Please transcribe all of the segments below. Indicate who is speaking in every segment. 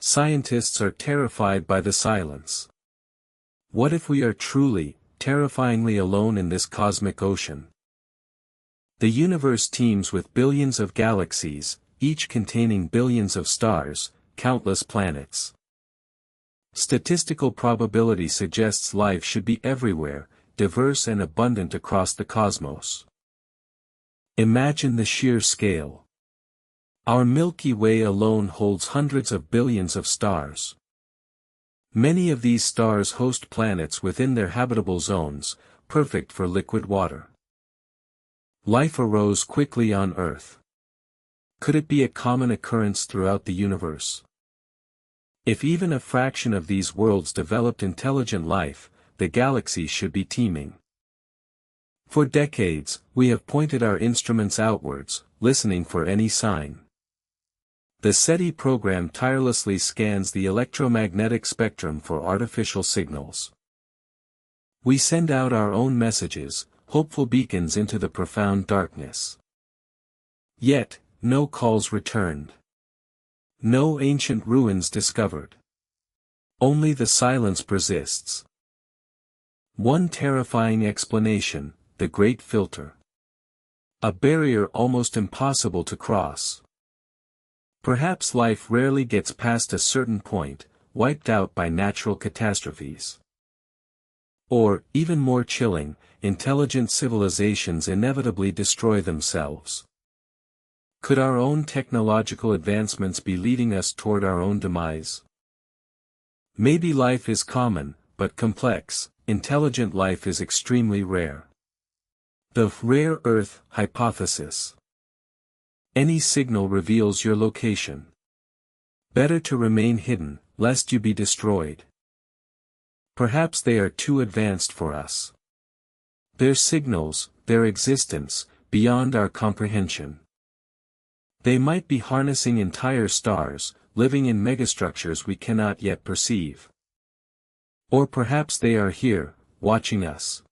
Speaker 1: Scientists are terrified by the silence. What if we are truly, terrifyingly alone in this cosmic ocean? The universe teems with billions of galaxies, each containing billions of stars, countless planets. Statistical probability suggests life should be everywhere, diverse and abundant across the cosmos. Imagine the sheer scale. Our Milky Way alone holds hundreds of billions of stars. Many of these stars host planets within their habitable zones, perfect for liquid water. Life arose quickly on Earth. Could it be a common occurrence throughout the universe? If even a fraction of these worlds developed intelligent life, the galaxy should be teeming. For decades, we have pointed our instruments outwards, listening for any sign. The SETI program tirelessly scans the electromagnetic spectrum for artificial signals. We send out our own messages, hopeful beacons into the profound darkness. Yet, no calls returned. No ancient ruins discovered. Only the silence persists. One terrifying explanation, the Great Filter. A barrier almost impossible to cross. Perhaps life rarely gets past a certain point, wiped out by natural catastrophes. Or, even more chilling, intelligent civilizations inevitably destroy themselves. Could our own technological advancements be leading us toward our own demise? Maybe life is common, but complex. Intelligent life is extremely rare. The rare Earth hypothesis. Any signal reveals your location. Better to remain hidden, lest you be destroyed. Perhaps they are too advanced for us. Their signals, their existence, beyond our comprehension. They might be harnessing entire stars, living in megastructures we cannot yet perceive. Or perhaps they are here, watching us.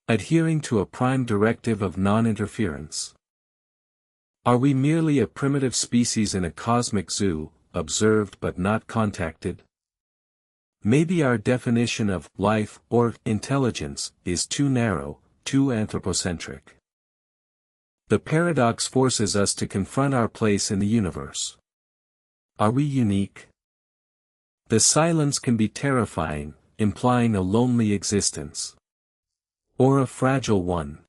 Speaker 1: Adhering to a prime directive of non-interference. Are we merely a primitive species in a cosmic zoo, observed but not contacted? Maybe our definition of life or intelligence is too narrow, too anthropocentric. The paradox forces us to confront our place in the universe. Are we unique? The silence can be terrifying, implying a lonely existence. Or a fragile one.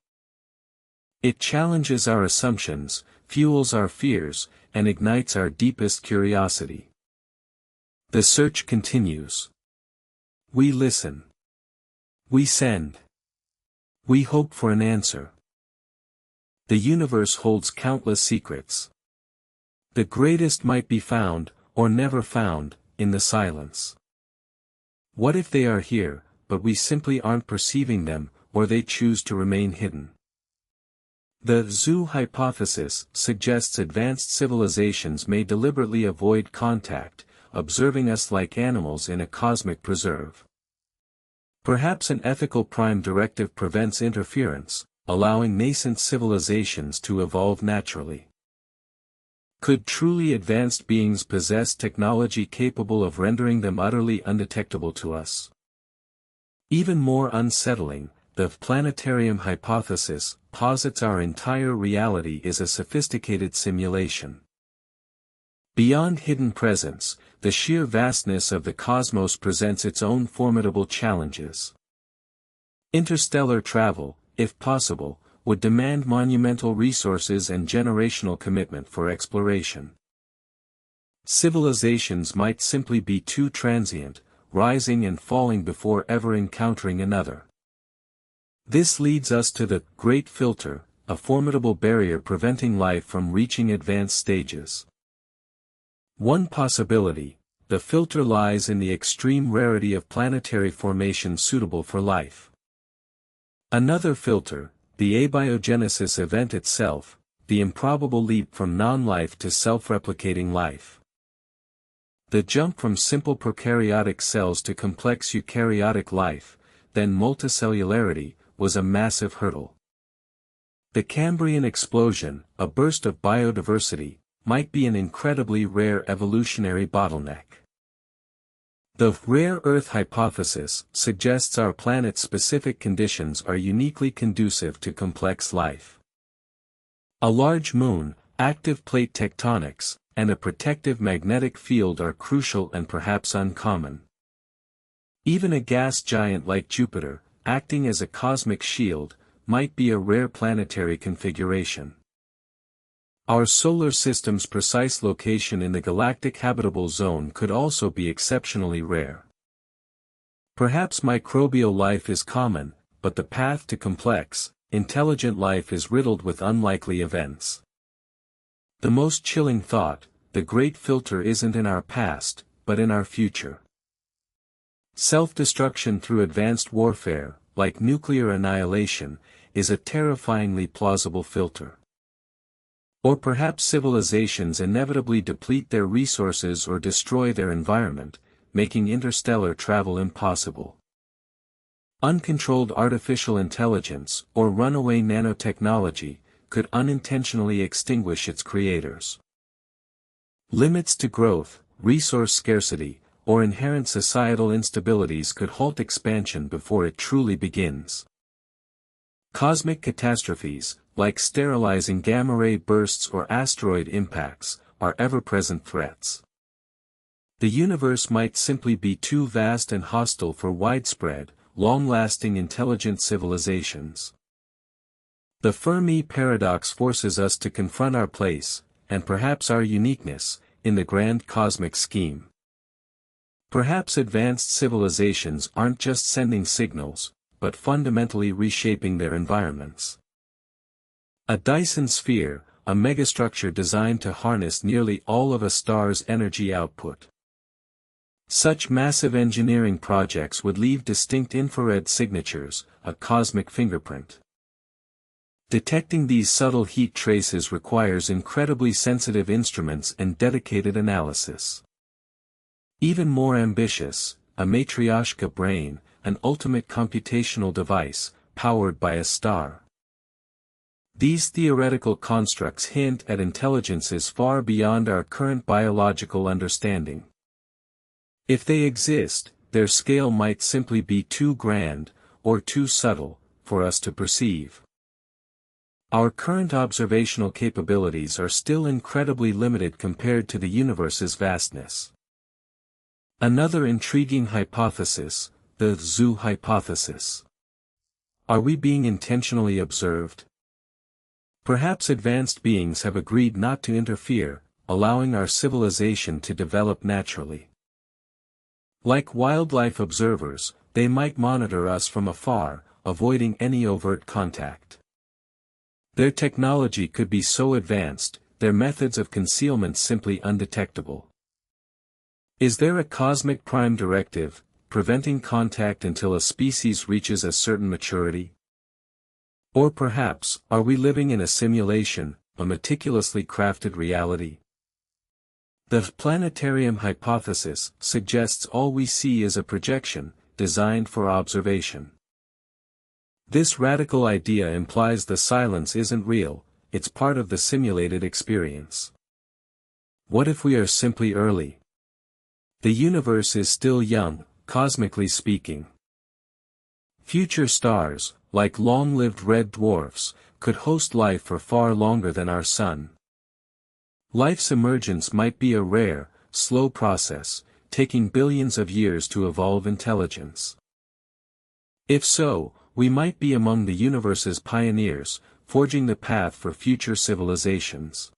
Speaker 1: It challenges our assumptions, fuels our fears, and ignites our deepest curiosity. The search continues. We listen. We send. We hope for an answer. The universe holds countless secrets. The greatest might be found, or never found, in the silence. What if they are here, but we simply aren't perceiving them, or they choose to remain hidden? The zoo hypothesis suggests advanced civilizations may deliberately avoid contact, observing us like animals in a cosmic preserve. Perhaps an ethical prime directive prevents interference, allowing nascent civilizations to evolve naturally. Could truly advanced beings possess technology capable of rendering them utterly undetectable to us? Even more unsettling, the planetarium hypothesis posits our entire reality is a sophisticated simulation. Beyond hidden presence, the sheer vastness of the cosmos presents its own formidable challenges. Interstellar travel, if possible, would demand monumental resources and generational commitment for exploration. Civilizations might simply be too transient, rising and falling before ever encountering another. This leads us to the Great Filter, a formidable barrier preventing life from reaching advanced stages. One possibility, the filter lies in the extreme rarity of planetary formation suitable for life. Another filter, the abiogenesis event itself, the improbable leap from non-life to self-replicating life. The jump from simple prokaryotic cells to complex eukaryotic life, then multicellularity, was a massive hurdle. The Cambrian explosion, a burst of biodiversity, might be an incredibly rare evolutionary bottleneck. The rare Earth hypothesis suggests our planet's specific conditions are uniquely conducive to complex life. A large moon, active plate tectonics, and a protective magnetic field are crucial and perhaps uncommon. Even a gas giant like Jupiter, acting as a cosmic shield, might be a rare planetary configuration. Our solar system's precise location in the galactic habitable zone could also be exceptionally rare. Perhaps microbial life is common, but the path to complex, intelligent life is riddled with unlikely events. The most chilling thought, the great filter isn't in our past, but in our future. Self-destruction through advanced warfare, like nuclear annihilation, is a terrifyingly plausible filter. Or perhaps civilizations inevitably deplete their resources or destroy their environment, making interstellar travel impossible. Uncontrolled artificial intelligence, or runaway nanotechnology, could unintentionally extinguish its creators. Limits to growth, resource scarcity, or inherent societal instabilities could halt expansion before it truly begins. Cosmic catastrophes, like sterilizing gamma-ray bursts or asteroid impacts, are ever-present threats. The universe might simply be too vast and hostile for widespread, long-lasting intelligent civilizations. The Fermi Paradox forces us to confront our place, and perhaps our uniqueness, in the grand cosmic scheme. Perhaps advanced civilizations aren't just sending signals, but fundamentally reshaping their environments. A Dyson sphere, a megastructure designed to harness nearly all of a star's energy output. Such massive engineering projects would leave distinct infrared signatures, a cosmic fingerprint. Detecting these subtle heat traces requires incredibly sensitive instruments and dedicated analysis. Even more ambitious, a Matryoshka brain, an ultimate computational device, powered by a star. These theoretical constructs hint at intelligences far beyond our current biological understanding. If they exist, their scale might simply be too grand, or too subtle, for us to perceive. Our current observational capabilities are still incredibly limited compared to the universe's vastness. Another intriguing hypothesis, the zoo hypothesis. Are we being intentionally observed? Perhaps advanced beings have agreed not to interfere, allowing our civilization to develop naturally. Like wildlife observers, they might monitor us from afar, avoiding any overt contact. Their technology could be so advanced, their methods of concealment simply undetectable. Is there a cosmic prime directive, preventing contact until a species reaches a certain maturity? Or perhaps, are we living in a simulation, a meticulously crafted reality? The planetarium hypothesis suggests all we see is a projection, designed for observation. This radical idea implies the silence isn't real, it's part of the simulated experience. What if we are simply early? The universe is still young, cosmically speaking. Future stars, like long-lived red dwarfs, could host life for far longer than our Sun. Life's emergence might be a rare, slow process, taking billions of years to evolve intelligence. If so, we might be among the universe's pioneers, forging the path for future civilizations.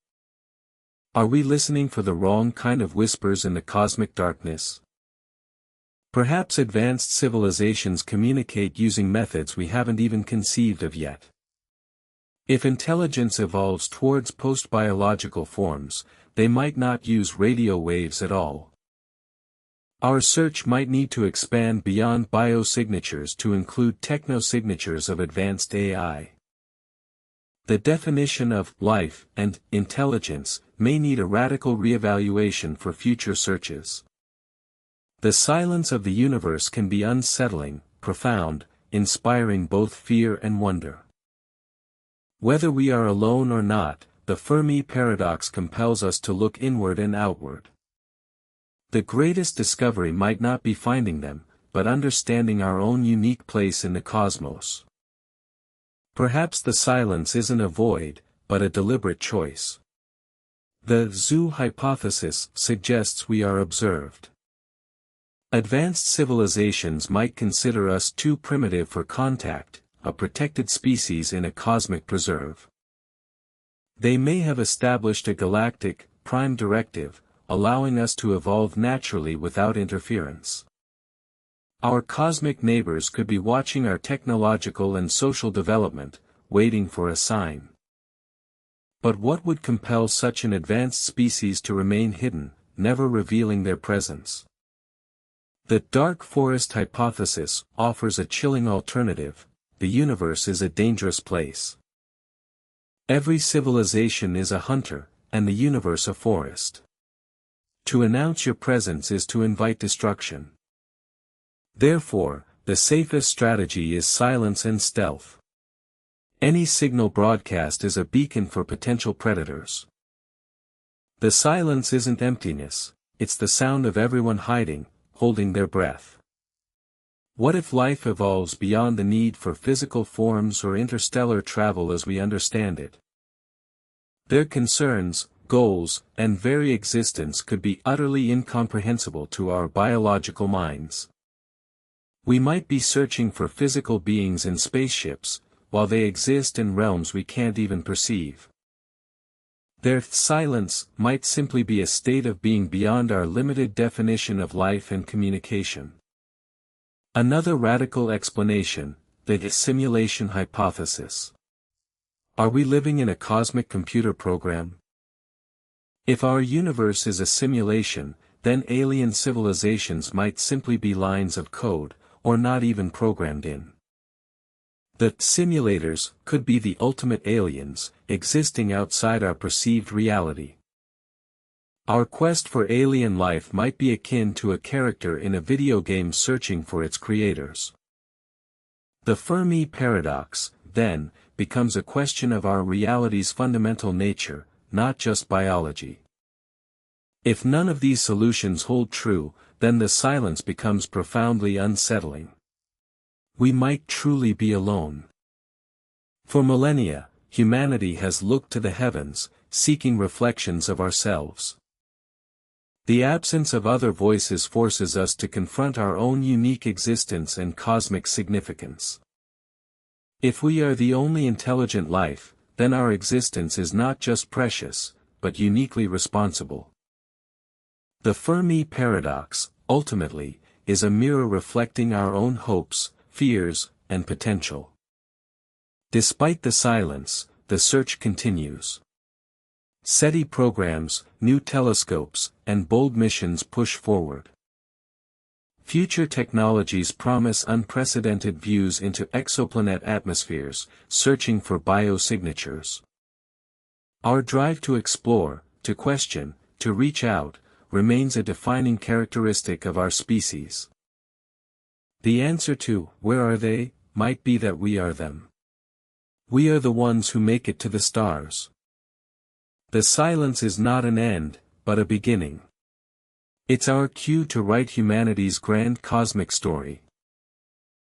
Speaker 1: Are we listening for the wrong kind of whispers in the cosmic darkness? Perhaps advanced civilizations communicate using methods we haven't even conceived of yet. If intelligence evolves towards post-biological forms, they might not use radio waves at all. Our search might need to expand beyond biosignatures to include technosignatures of advanced AI. The definition of life and intelligence may need a radical reevaluation for future searches. The silence of the universe can be unsettling, profound, inspiring both fear and wonder. Whether we are alone or not, the Fermi Paradox compels us to look inward and outward. The greatest discovery might not be finding them, but understanding our own unique place in the cosmos. Perhaps the silence isn't a void, but a deliberate choice. The zoo hypothesis suggests we are observed. Advanced civilizations might consider us too primitive for contact, a protected species in a cosmic preserve. They may have established a galactic, prime directive, allowing us to evolve naturally without interference. Our cosmic neighbors could be watching our technological and social development, waiting for a sign. But what would compel such an advanced species to remain hidden, never revealing their presence? The dark forest hypothesis offers a chilling alternative: the universe is a dangerous place. Every civilization is a hunter, and the universe a forest. To announce your presence is to invite destruction. Therefore, the safest strategy is silence and stealth. Any signal broadcast is a beacon for potential predators. The silence isn't emptiness, it's the sound of everyone hiding, holding their breath. What if life evolves beyond the need for physical forms or interstellar travel as we understand it? Their concerns, goals, and very existence could be utterly incomprehensible to our biological minds. We might be searching for physical beings in spaceships, while they exist in realms we can't even perceive. Their silence might simply be a state of being beyond our limited definition of life and communication. Another radical explanation, the simulation hypothesis. Are we living in a cosmic computer program? If our universe is a simulation, then alien civilizations might simply be lines of code, or not even programmed in. The simulators could be the ultimate aliens, existing outside our perceived reality. Our quest for alien life might be akin to a character in a video game searching for its creators. The Fermi Paradox, then, becomes a question of our reality's fundamental nature, not just biology. If none of these solutions hold true, then the silence becomes profoundly unsettling. We might truly be alone. For millennia, humanity has looked to the heavens, seeking reflections of ourselves. The absence of other voices forces us to confront our own unique existence and cosmic significance. If we are the only intelligent life, then our existence is not just precious, but uniquely responsible. The Fermi Paradox, ultimately, is a mirror reflecting our own hopes, fears, and potential. Despite the silence, the search continues. SETI programs, new telescopes, and bold missions push forward. Future technologies promise unprecedented views into exoplanet atmospheres, searching for biosignatures. Our drive to explore, to question, to reach out, remains a defining characteristic of our species. The answer to, "Where are they?" might be that we are them. We are the ones who make it to the stars. The silence is not an end, but a beginning. It's our cue to write humanity's grand cosmic story.